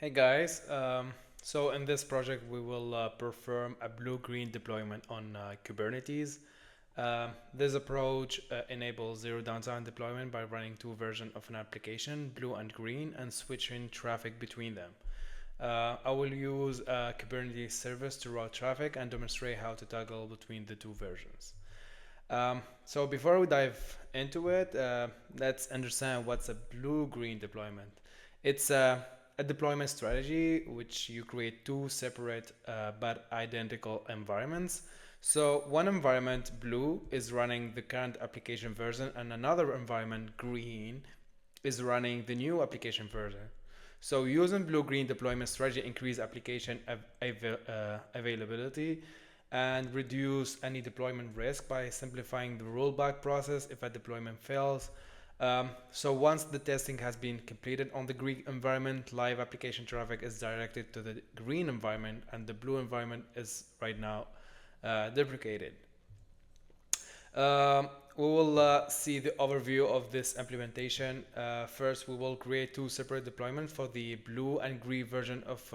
Hey guys, so in this project we will perform a blue-green deployment on Kubernetes. This approach enables zero downtime deployment by running two versions of an application, blue and green, and switching traffic between them. I will use Kubernetes Service to route traffic and demonstrate how to toggle between the two versions. So before we dive into it, let's understand what's a blue-green deployment. It's a deployment strategy which you create two separate but identical environments. So one environment, blue, is running the current application version, and another environment, green, is running the new application version. So using blue-green deployment strategy increase application availability and reduce any deployment risk by simplifying the rollback process if a deployment fails. So once the testing has been completed on the green environment, live application traffic is directed to the green environment, and the blue environment is right now deprecated. We will see the overview of this implementation. First, we will create two separate deployments for the blue and green version of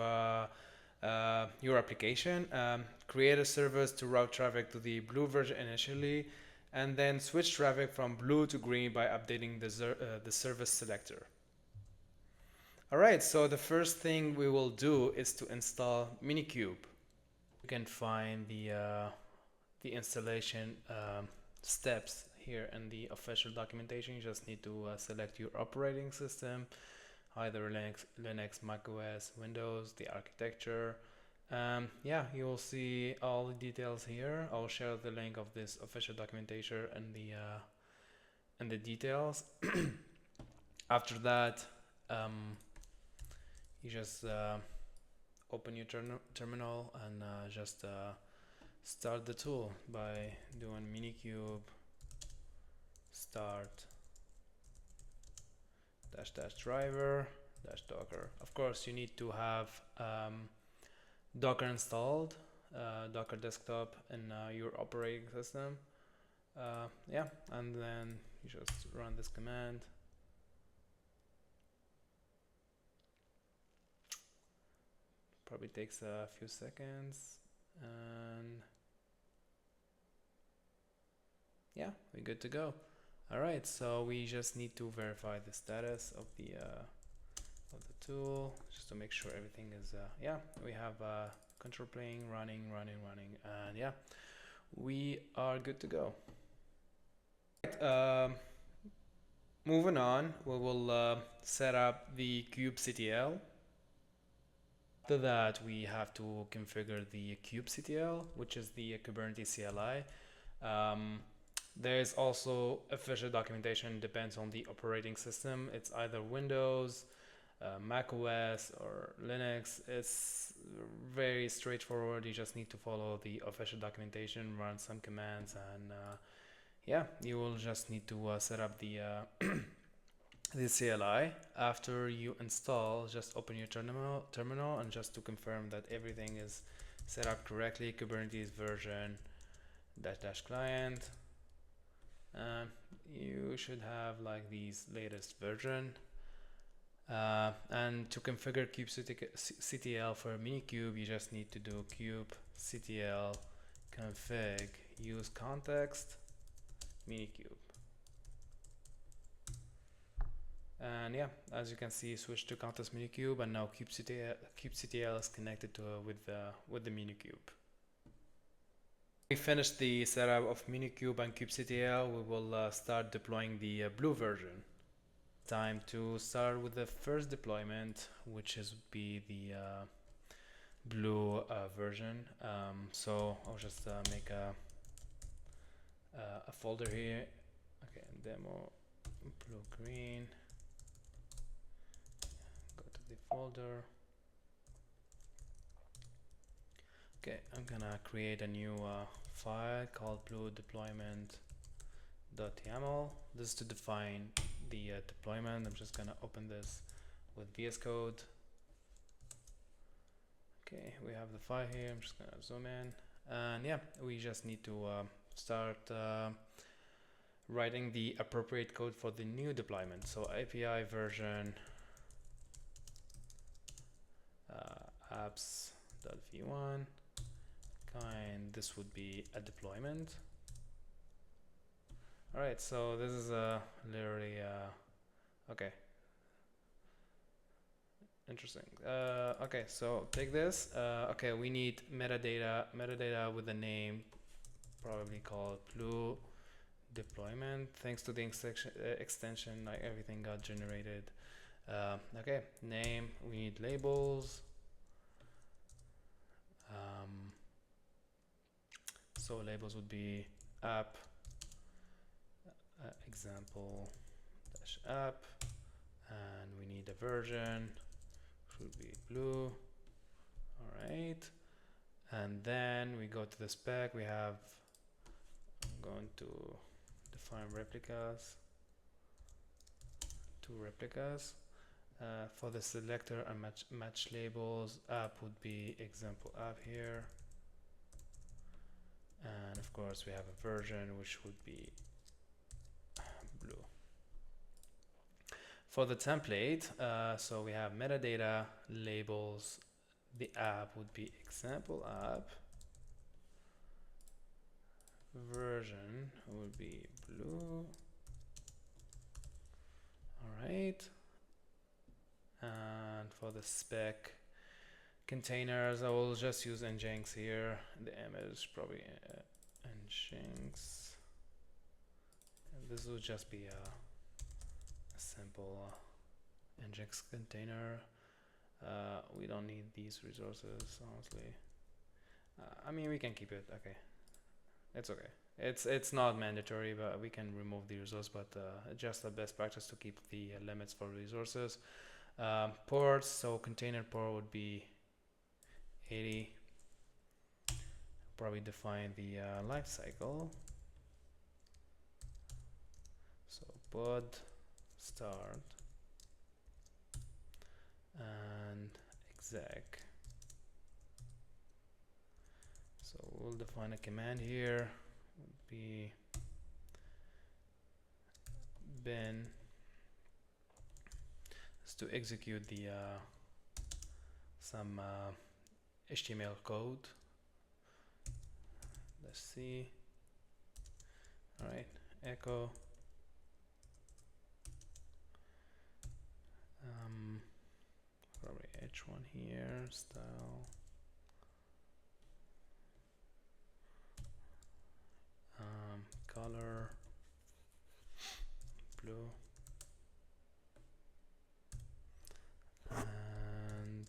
your application. Create a service to route traffic to the blue version initially, and then switch traffic from blue to green by updating the service selector. All right, so the first thing we will do is to install Minikube. You can find the installation steps here in the official documentation. You just need to select your operating system, either Linux, macOS, Windows, the architecture. Yeah, you will see all the details here. I'll share the link of this official documentation and the details. After that, you just open your terminal and just start the tool by doing Minikube start --driver -docker. Of course, you need to have Docker installed, Docker desktop in your operating system. Yeah, and then you just run this command. Probably takes a few seconds, and yeah, we're good to go. All right, so we just need to verify the status of the tool just to make sure everything is yeah, we have control plane running, and yeah, we are good to go. Moving on, we will set up the Kubectl. After that, we have to configure the Kubectl, which is the Kubernetes CLI. There's also official documentation, depends on the operating system. It's either Windows, Mac OS, or Linux. It's very straightforward. You just need to follow the official documentation, run some commands, and yeah, you will just need to set up the the CLI. After you install, just open your terminal and just to confirm that everything is set up correctly. Kubernetes version -- client. You should have like these latest version. And to configure kubectl for Minikube, you just need to do kubectl config use context Minikube. And yeah, as you can see, switch to context Minikube, and now kubectl is connected to with the Minikube. We finished the setup of Minikube and kubectl. We will start deploying the blue version. Time to start with the first deployment, which is be the blue version. So I'll just make a folder here. Okay, demo blue green. Go to the folder. Okay, I'm gonna create a new file called blue deployment.yaml. This is to define the deployment. I'm just gonna open this with VS Code. Okay, we have the file here. I'm just gonna zoom in, and yeah, we just need to start writing the appropriate code for the new deployment. So API version apps.v1 kind, this would be a deployment. All right, so this is literally okay, interesting. Okay, so take this. Okay, we need metadata with a name probably called blue deployment. Thanks to the extension, like everything got generated. Okay, name, we need labels. So labels would be app example dash app, and we need a version, should be blue. All right, and then we go to the spec. We have, I'm going to define replicas, 2 replicas. For the selector and match labels, app would be example app here, and of course we have a version which would be blue. For the template, so we have metadata, labels, the app would be example app, version would be blue. All right, and for the spec containers, I will just use Nginx here. The image probably Nginx, and this will just be a simple Nginx container. We don't need these resources, honestly. I mean, we can keep it. Okay, it's okay. It's not mandatory, but we can remove the resource. But just a best practice to keep the limits for resources. Ports. So container port would be 80. Probably define the life cycle. So pod start and exec. So we'll define a command here, would be bin, is to execute the some HTML code. Let's see. All right, echo probably h1 here, style color blue, and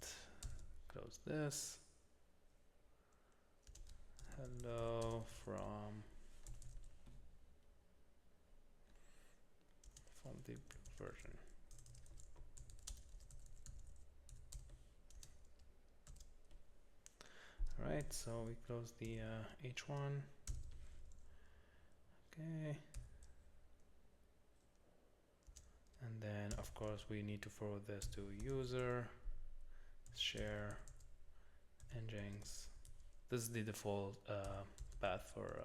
close this. Hello from the blue version. All right, so we close the h1. Okay, and then of course we need to forward this to user share Nginx. This is the default path for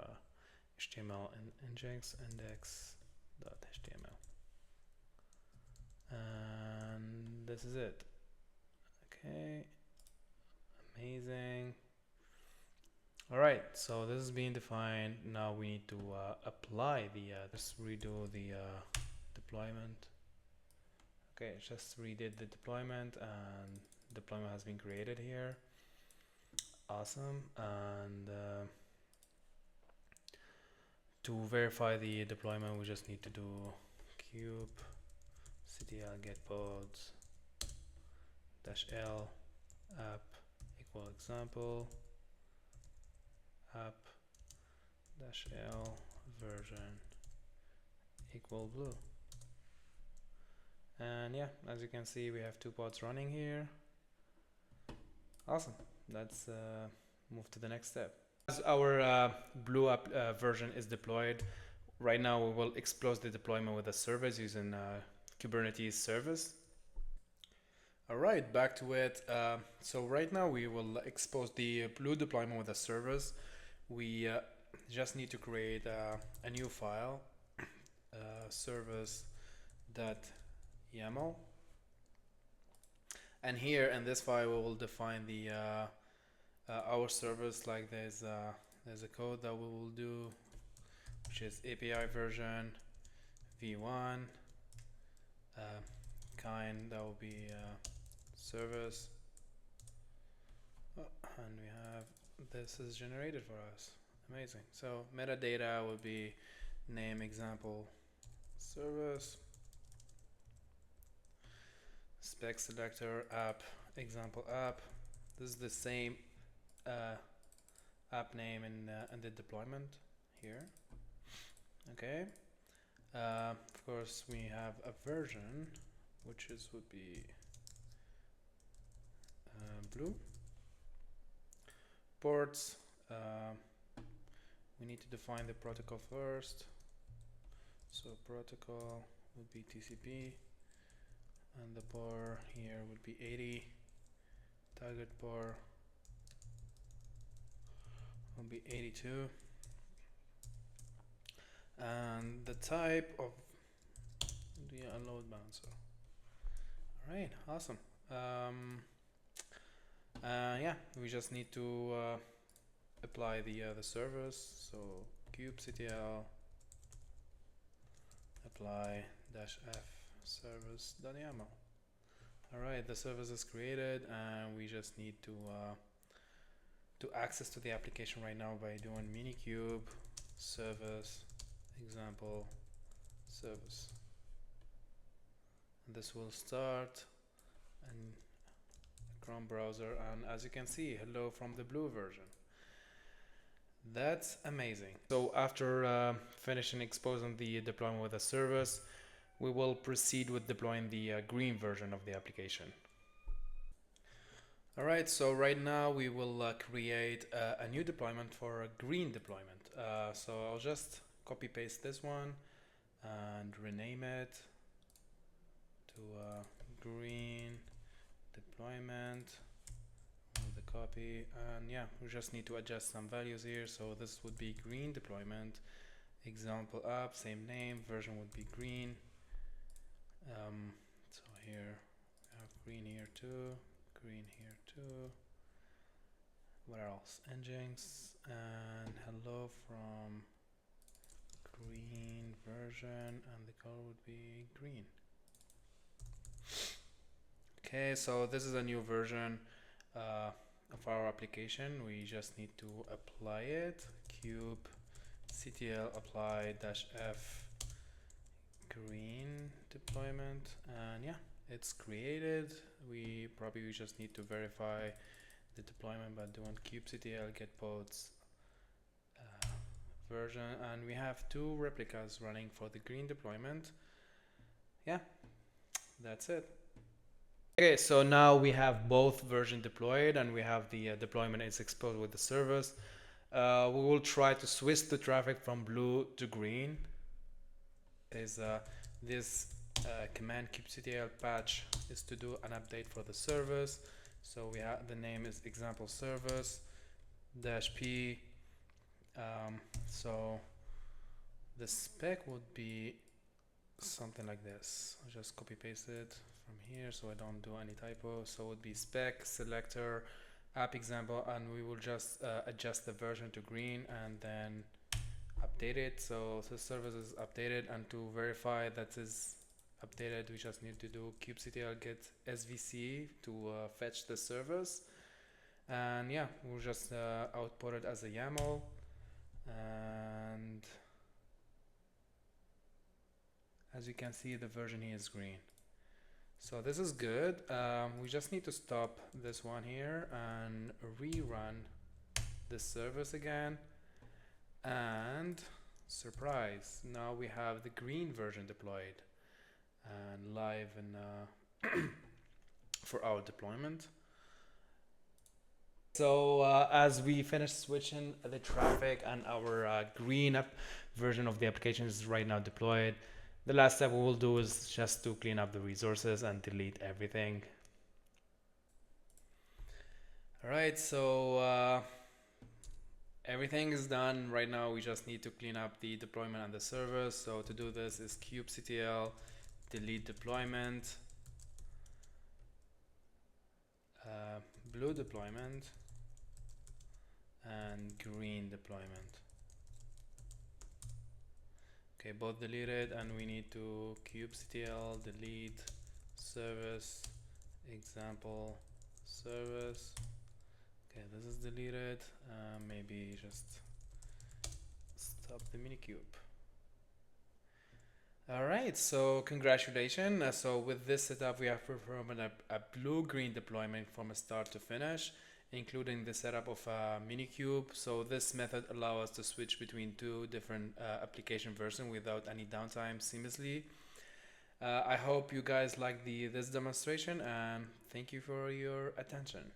HTML and Nginx index.html, and this is it. Okay, amazing. All right, so this is being defined. Now we need to apply the, just redo the deployment. Okay, just redid the deployment, and deployment has been created here. Awesome. And to verify the deployment, we just need to do kubectl get pods -l app equal example app -l version equal blue. And yeah, as you can see, we have 2 pods running here. Awesome. Let's move to the next step. As our blue app version is deployed, right now we will expose the deployment with a service using Kubernetes Service. All right, back to it. So right now we will expose the blue deployment with a service. We just need to create a new file, service.yaml. And here in this file, we will define the our service. Like there's a code that we will do, which is API version v1 kind, that will be service, and we have this is generated for us. Amazing. So metadata will be name example service, spec selector app example app. This is the same app name in the deployment here. Okay. Of course, we have a version, which would be blue. Ports. We need to define the protocol first. So protocol would be TCP, and the port here would be 80. Target port will be 82. And the type of the load balancer. All right, awesome. Yeah, we just need to apply the service. So kubectl apply -f service.yaml. All right, the service is created, and we just need to access to the application right now by doing Minikube service example service. And this will start in Chrome browser, and as you can see, hello from the blue version. That's amazing. So after finishing exposing the deployment with a service, we will proceed with deploying the green version of the application. All right, so right now we will create a new deployment for a green deployment. So I'll just copy paste this one and rename it to green deployment. The copy, and yeah, we just need to adjust some values here. So this would be green deployment example app, same name, version would be green. So here we have green here too, green here too. What else? Engines, and hello from green version, and the color would be green. Okay, so this is a new version of our application. We just need to apply it. Kubectl apply -f green deployment, and yeah, it's created. We just need to verify the deployment by doing kubectl get pods version, and we have 2 replicas running for the green deployment. Yeah, that's it. Okay, so now we have both versions deployed, and we have the deployment is exposed with the service. We will try to switch the traffic from blue to green. There's this command kubectl patch is to do an update for the service. So we have the name is example service -p. So the spec would be something like this. I'll just copy paste it from here so I don't do any typo. So it would be spec selector app example, and we will just adjust the version to green and then update it. So the service is updated, and to verify that is updated, we just need to do kubectl get svc to fetch the service, and yeah, we'll just output it as a YAML. And as you can see, the version here is green. So this is good. We just need to stop this one here and rerun the service again. And surprise, now we have the green version deployed and live in for our deployment. So as we finish switching the traffic, and our green version of the application is right now deployed, the last step we will do is just to clean up the resources and delete everything. All right, so everything is done. Right now we just need to clean up the deployment and the service. So to do this is kubectl delete deployment, blue deployment and green deployment. Okay, both deleted, and we need to kubectl delete service example service. Okay, this is deleted. Maybe just stop the Minikube. Alright, so congratulations. So with this setup, we have performed a blue-green deployment from start to finish, including the setup of a Minikube. So this method allows us to switch between two different application versions without any downtime seamlessly. I hope you guys like this demonstration, and thank you for your attention.